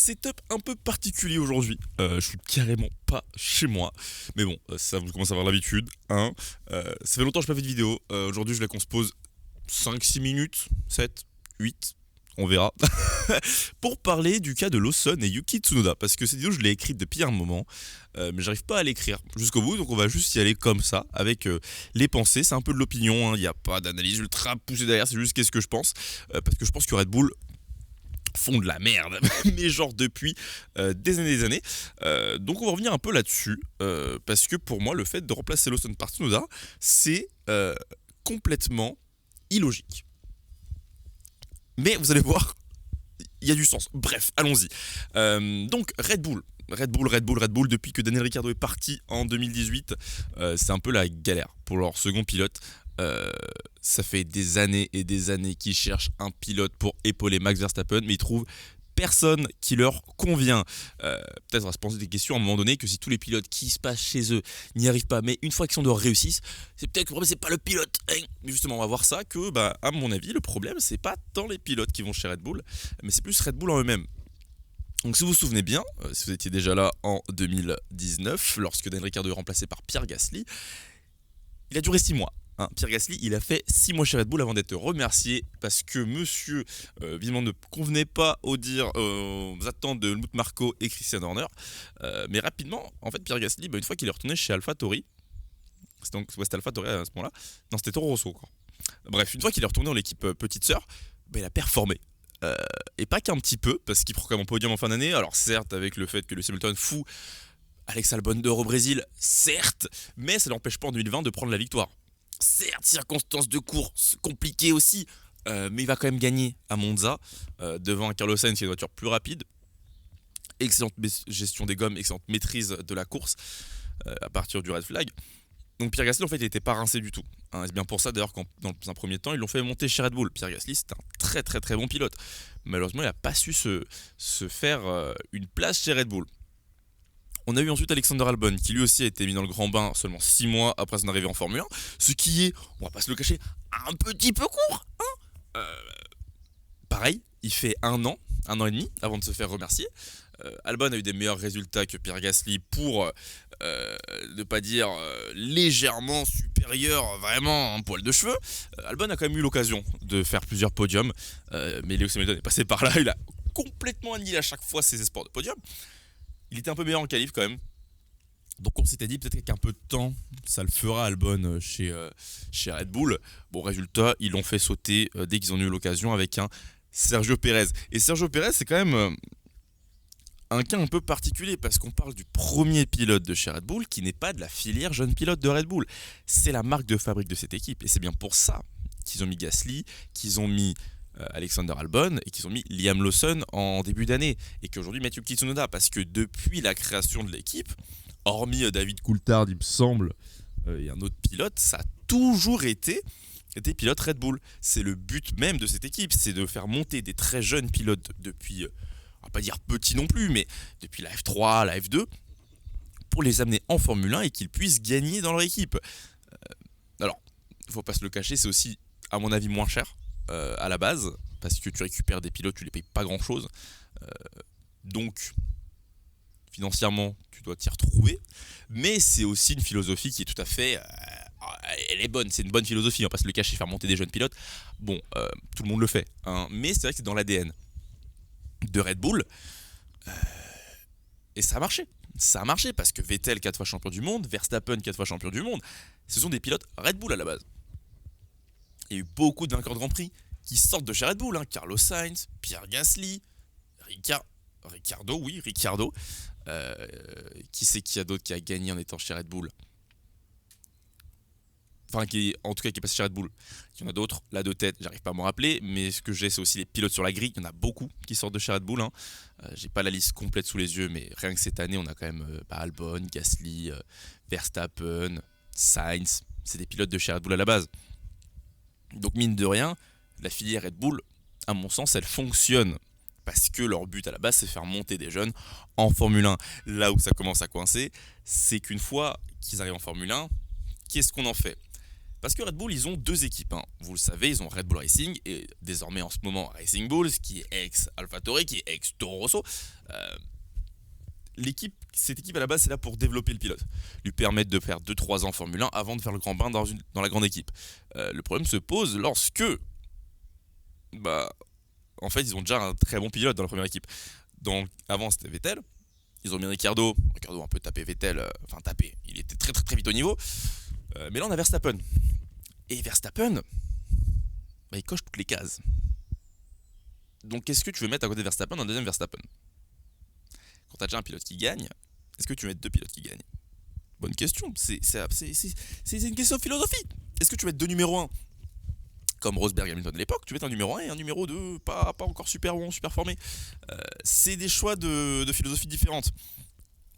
setup un peu particulier aujourd'hui. Je suis carrément pas chez moi. Mais bon, ça vous commencez à avoir l'habitude. Hein. Ça fait longtemps que je n'ai pas fait de vidéo. Aujourd'hui, je la compose 5-6 minutes, 7, 8. On verra. Pour parler du cas de Lawson et Yuki Tsunoda. Parce que cette vidéo, je l'ai écrite depuis un moment. Mais j'arrive pas à l'écrire jusqu'au bout. Donc on va juste y aller comme ça, avec les pensées. C'est un peu de l'opinion. Il n'y a pas d'analyse ultra poussée derrière. C'est juste qu'est-ce que je pense. Parce que je pense que Red Bull font de la merde, mais genre depuis des années et des années. Donc on va revenir un peu là-dessus, parce que pour moi, le fait de remplacer Lawson par Tsunoda, c'est complètement illogique. Mais vous allez voir, il y a du sens. Bref, allons-y. Donc Red Bull, depuis que Daniel Ricciardo est parti en 2018, c'est un peu la galère pour leur second pilote. Ça fait des années et des années qu'ils cherchent un pilote pour épauler Max Verstappen, mais ils trouvent personne qui leur convient. Peut-être on va se poser des questions à un moment donné, que si tous les pilotes qui se passent chez eux n'y arrivent pas, mais une fois qu'ils sont dehors réussissent, c'est peut-être que le problème c'est pas le pilote. Mais justement, on va voir ça, que à mon avis, le problème c'est pas tant les pilotes qui vont chez Red Bull, mais c'est plus Red Bull en eux-mêmes. Donc si vous vous souvenez bien, si vous étiez déjà là en 2019, lorsque Daniel Ricciardo est remplacé par Pierre Gasly, il a duré 6 mois. Pierre Gasly, il a fait 6 mois chez Red Bull avant d'être remercié parce que monsieur, évidemment, ne convenait pas aux attentes de Helmut Marko et Christian Horner. Mais rapidement, en fait, Pierre Gasly, une fois qu'il est retourné chez AlphaTauri, c'était AlphaTauri à ce moment-là, non, c'était Toro Rosso encore. Bref, une fois qu'il est retourné dans l'équipe petite sœur, il a performé. Et pas qu'un petit peu, parce qu'il prend quand même un podium en fin d'année. Alors certes, avec le fait que le Hamilton fout Alex Albon dehors au Brésil, certes, mais ça n'empêche pas en 2020 de prendre la victoire. Certes, circonstances de course compliquées aussi, mais il va quand même gagner à Monza, devant un Carlos Sainz qui est une voiture plus rapide. Excellente gestion des gommes, excellente maîtrise de la course à partir du red flag. Donc Pierre Gasly, en fait, il n'était pas rincé du tout. C'est bien pour ça d'ailleurs qu'en dans un premier temps, ils l'ont fait monter chez Red Bull. Pierre Gasly, c'est un très très très bon pilote. Malheureusement, il n'a pas su se faire une place chez Red Bull. On a eu ensuite Alexander Albon, qui lui aussi a été mis dans le grand bain seulement 6 mois après son arrivée en Formule 1, ce qui est, on va pas se le cacher, un petit peu court. Pareil, il fait 1 an et demi avant de se faire remercier. Albon a eu des meilleurs résultats que Pierre Gasly pour ne pas dire légèrement supérieur, vraiment un poil de cheveux. Albon a quand même eu l'occasion de faire plusieurs podiums, mais Lewis Hamilton est passé par là, il a complètement annihilé à chaque fois ses espoirs de podium. Il était un peu meilleur en qualif quand même. Donc on s'était dit peut-être qu'avec un peu de temps, ça le fera Albon chez Red Bull. Bon, résultat, ils l'ont fait sauter dès qu'ils ont eu l'occasion avec un Sergio Pérez. Et Sergio Pérez, c'est quand même un cas un peu particulier parce qu'on parle du premier pilote de chez Red Bull qui n'est pas de la filière jeune pilote de Red Bull. C'est la marque de fabrique de cette équipe. Et c'est bien pour ça qu'ils ont mis Gasly, qu'ils ont mis Alexander Albon et qu'ils ont mis Liam Lawson en début d'année et qu'aujourd'hui mettent Yuki Tsunoda, parce que depuis la création de l'équipe, hormis David Coulthard il me semble, et un autre pilote, ça a toujours été des pilotes Red Bull. C'est le but même de cette équipe, c'est de faire monter des très jeunes pilotes depuis, on va pas dire petits non plus, mais depuis la F3, la F2, pour les amener en Formule 1 et qu'ils puissent gagner dans leur équipe. Alors, il faut pas se le cacher, c'est aussi à mon avis moins cher à la base, parce que tu récupères des pilotes, tu les payes pas grand chose, donc financièrement tu dois t'y retrouver, mais c'est aussi une philosophie qui est tout à fait elle est bonne, c'est une bonne philosophie, on va pas se le cacher, faire monter des jeunes pilotes, bon, tout le monde le fait, mais c'est vrai que c'est dans l'ADN de Red Bull, et ça a marché parce que Vettel 4 fois champion du monde, Verstappen 4 fois champion du monde, ce sont des pilotes Red Bull à la base. Il y a eu beaucoup de vainqueurs de Grand Prix qui sortent de chez Red Bull, Carlos Sainz, Pierre Gasly, Ricciardo. Qui c'est qu'il y a d'autre qui a gagné en étant chez Red Bull? Enfin, en tout cas, qui est passé chez Red Bull. Il y en a d'autres, là de tête, j'arrive pas à m'en rappeler, mais ce que j'ai, c'est aussi les pilotes sur la grille. Il y en a beaucoup qui sortent de chez Red Bull. J'ai pas la liste complète sous les yeux, mais rien que cette année, on a quand même Albon, Gasly, Verstappen, Sainz. C'est des pilotes de chez Red Bull à la base. Donc mine de rien, la filière Red Bull, à mon sens, elle fonctionne. Parce que leur but à la base, c'est faire monter des jeunes en Formule 1. Là où ça commence à coincer, c'est qu'une fois qu'ils arrivent en Formule 1, qu'est-ce qu'on en fait? Parce que Red Bull, ils ont deux équipes. Hein. Vous le savez, ils ont Red Bull Racing et désormais en ce moment Racing Bulls, qui est ex-AlphaTauri, qui est ex-Toro Rosso. Euh, cette équipe à la base, c'est là pour développer le pilote, lui permettre de faire 2-3 ans en Formule 1 avant de faire le grand bain dans la grande équipe. Le problème se pose lorsque, bah, en fait, ils ont déjà un très bon pilote dans la première équipe. Donc, avant, c'était Vettel. Ils ont mis Ricardo. Ricardo a un peu tapé Vettel. Enfin, tapé. Il était très très très vite au niveau. Mais là, on a Verstappen. Et Verstappen, bah, il coche toutes les cases. Donc, qu'est-ce que tu veux mettre à côté de Verstappen, un deuxième Verstappen? Quand tu as déjà un pilote qui gagne, est-ce que tu veux mettre deux pilotes qui gagnent? Bonne question. C'est une question de philosophie. Est-ce que tu veux mettre deux numéros 1 comme Rosberg et Hamilton à l'époque? Tu veux mettre un numéro 1 et un numéro 2 pas encore super bon, super formé. C'est des choix de philosophie différentes.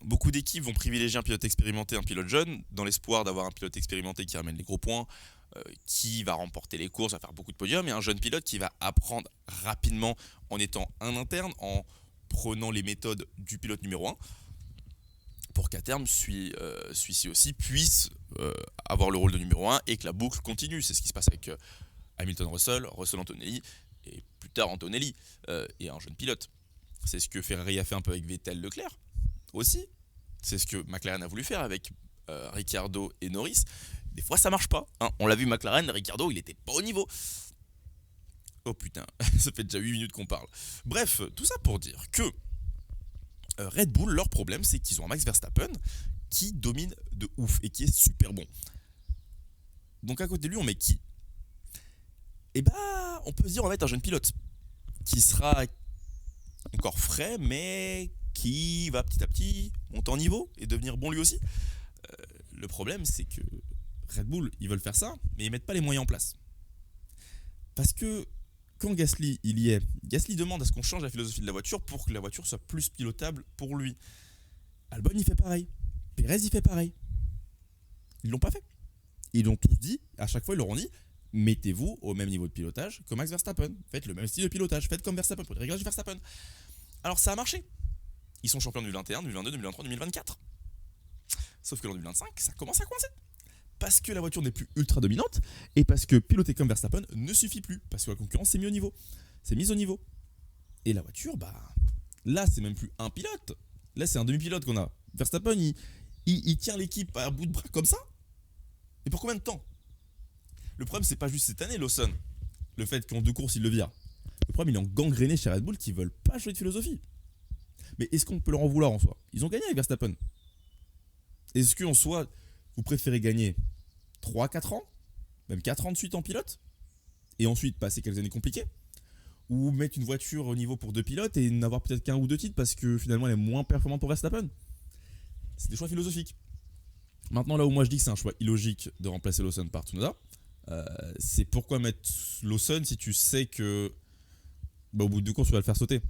Beaucoup d'équipes vont privilégier un pilote expérimenté, un pilote jeune, dans l'espoir d'avoir un pilote expérimenté qui ramène les gros points, qui va remporter les courses, va faire beaucoup de podiums, et un jeune pilote qui va apprendre rapidement en étant un interne, en prenant les méthodes du pilote numéro 1, pour qu'à terme, celui-ci aussi puisse avoir le rôle de numéro 1 et que la boucle continue. C'est ce qui se passe avec Hamilton-Russell, Russell-Antonelli, et plus tard Antonelli, et un jeune pilote. C'est ce que Ferrari a fait un peu avec Vettel-Leclerc aussi. C'est ce que McLaren a voulu faire avec Ricciardo et Norris. Des fois ça marche pas. Hein. On l'a vu McLaren, Ricciardo il était pas au niveau. Oh putain, ça fait déjà 8 minutes qu'on parle. Bref, tout ça pour dire que Red Bull, leur problème c'est qu'ils ont un Max Verstappen qui domine de ouf et qui est super bon. Donc à côté de lui on met qui? Et bah on peut se dire on va mettre un jeune pilote qui sera encore frais mais qui va petit à petit monter en niveau et devenir bon lui aussi. Le problème c'est que Red Bull ils veulent faire ça mais ils mettent pas les moyens en place. Parce que quand Gasly il y est, Gasly demande à ce qu'on change la philosophie de la voiture pour que la voiture soit plus pilotable pour lui. Albon il fait pareil, Perez il fait pareil. Ils l'ont pas fait. Ils l'ont tous dit, à chaque fois ils leur ont dit mettez-vous au même niveau de pilotage que Max Verstappen, faites le même style de pilotage, faites comme Verstappen, pour les réglages de Verstappen. Alors ça a marché. Ils sont champions 2021, 2022, 2023, 2024. Sauf que l'an 2025, ça commence à coincer. Parce que la voiture n'est plus ultra dominante et parce que piloter comme Verstappen ne suffit plus. Parce que la concurrence s'est mise au niveau. C'est mise au niveau. Et la voiture, bah là, c'est même plus un pilote. Là, c'est un demi-pilote qu'on a. Verstappen, il tient l'équipe à bout de bras comme ça. Et pour combien de temps? Le problème, c'est pas juste cette année, Lawson. Le fait qu'en 2 courses, il le vire. Le problème, il est en gangréné chez Red Bull qui veulent pas changer de philosophie. Mais est-ce qu'on peut leur en vouloir en soi? Ils ont gagné avec Verstappen. Est-ce qu'en soi, vous préférez gagner 3-4 ans, même 4 ans de suite en pilote, et ensuite passer quelques années compliquées, ou mettre une voiture au niveau pour 2 pilotes et n'avoir peut-être qu'un ou 2 titres parce que finalement elle est moins performante pour Verstappen? C'est des choix philosophiques. Maintenant, là où moi je dis que c'est un choix illogique de remplacer Lawson par Tsunoda, c'est pourquoi mettre Lawson si tu sais que au bout de 2 courses tu vas le faire sauter?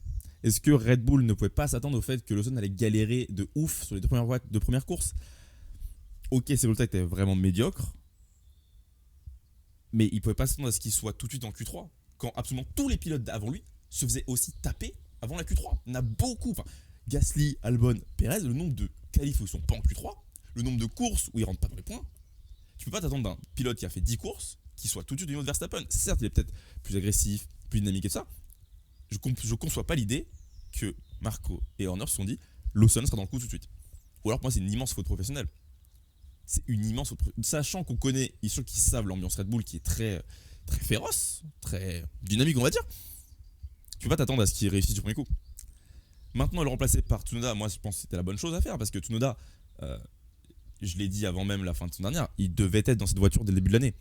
Est-ce que Red Bull ne pouvait pas s'attendre au fait que Lawson allait galérer de ouf sur les 2 premières courses? Ok, Sebulta était vraiment médiocre, mais il ne pouvait pas s'attendre à ce qu'il soit tout de suite en Q3, quand absolument tous les pilotes avant lui se faisaient aussi taper avant la Q3. On a beaucoup, Gasly, Albon, Perez, le nombre de qualifs où ils sont pas en Q3, le nombre de courses où ils rentrent pas dans les points. Tu peux pas t'attendre d'un pilote qui a fait 10 courses qui soit tout de suite au niveau de Verstappen. Certes, il est peut-être plus agressif, plus dynamique et tout ça. Je conçois pas l'idée que Marco et Horner se sont dit Lawson sera dans le coup tout de suite. Ou alors pour moi c'est une immense faute professionnelle. C'est une immense faute professionnelle. Sachant qu'on connaît, ils sont qui savent l'ambiance Red Bull qui est très, très féroce, très dynamique on va dire. Tu peux pas t'attendre à ce qu'il réussisse du premier coup. Maintenant le remplacer par Tsunoda, moi je pense que c'était la bonne chose à faire parce que Tsunoda, je l'ai dit avant même la fin de saison dernière, il devait être dans cette voiture dès le début de l'année.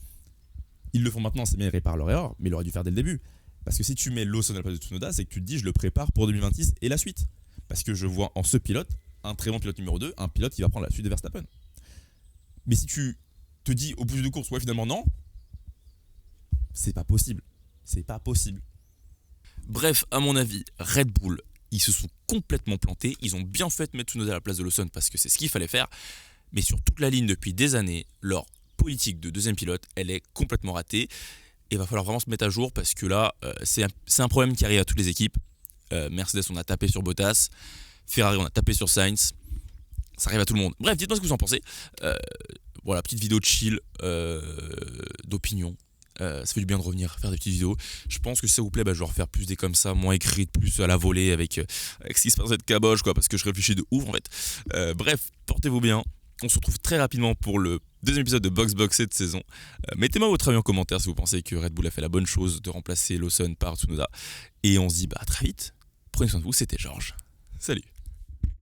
Ils le font maintenant, c'est bien, ils réparent leur erreur, mais il aurait dû faire dès le début. Parce que si tu mets Lawson à la place de Tsunoda, c'est que tu te dis je le prépare pour 2026 et la suite. Parce que je vois en ce pilote, un très bon pilote numéro 2, un pilote qui va prendre la suite de Verstappen. Mais si tu te dis au bout de 2 courses, ouais finalement non, c'est pas possible. C'est pas possible. Bref, à mon avis, Red Bull, ils se sont complètement plantés. Ils ont bien fait de mettre Tsunoda à la place de Lawson parce que c'est ce qu'il fallait faire. Mais sur toute la ligne depuis des années, leur politique de deuxième pilote, elle est complètement ratée. Et il va falloir vraiment se mettre à jour parce que là, c'est un problème qui arrive à toutes les équipes. Mercedes, on a tapé sur Bottas. Ferrari, on a tapé sur Sainz. Ça arrive à tout le monde. Bref, dites-moi ce que vous en pensez. Voilà, petite vidéo de chill, d'opinion. Ça fait du bien de revenir faire des petites vidéos. Je pense que si ça vous plaît, je vais refaire plus des comme ça, moins écrites, plus à la volée avec ce qui se passe dans cette caboche, quoi, parce que je réfléchis de ouf en fait. Bref, portez-vous bien. On se retrouve très rapidement pour le deuxième épisode de Box Box cette saison. Mettez-moi votre avis en commentaire si vous pensez que Red Bull a fait la bonne chose de remplacer Lawson par Tsunoda. Et on se dit à très vite. Prenez soin de vous, c'était Georges. Salut.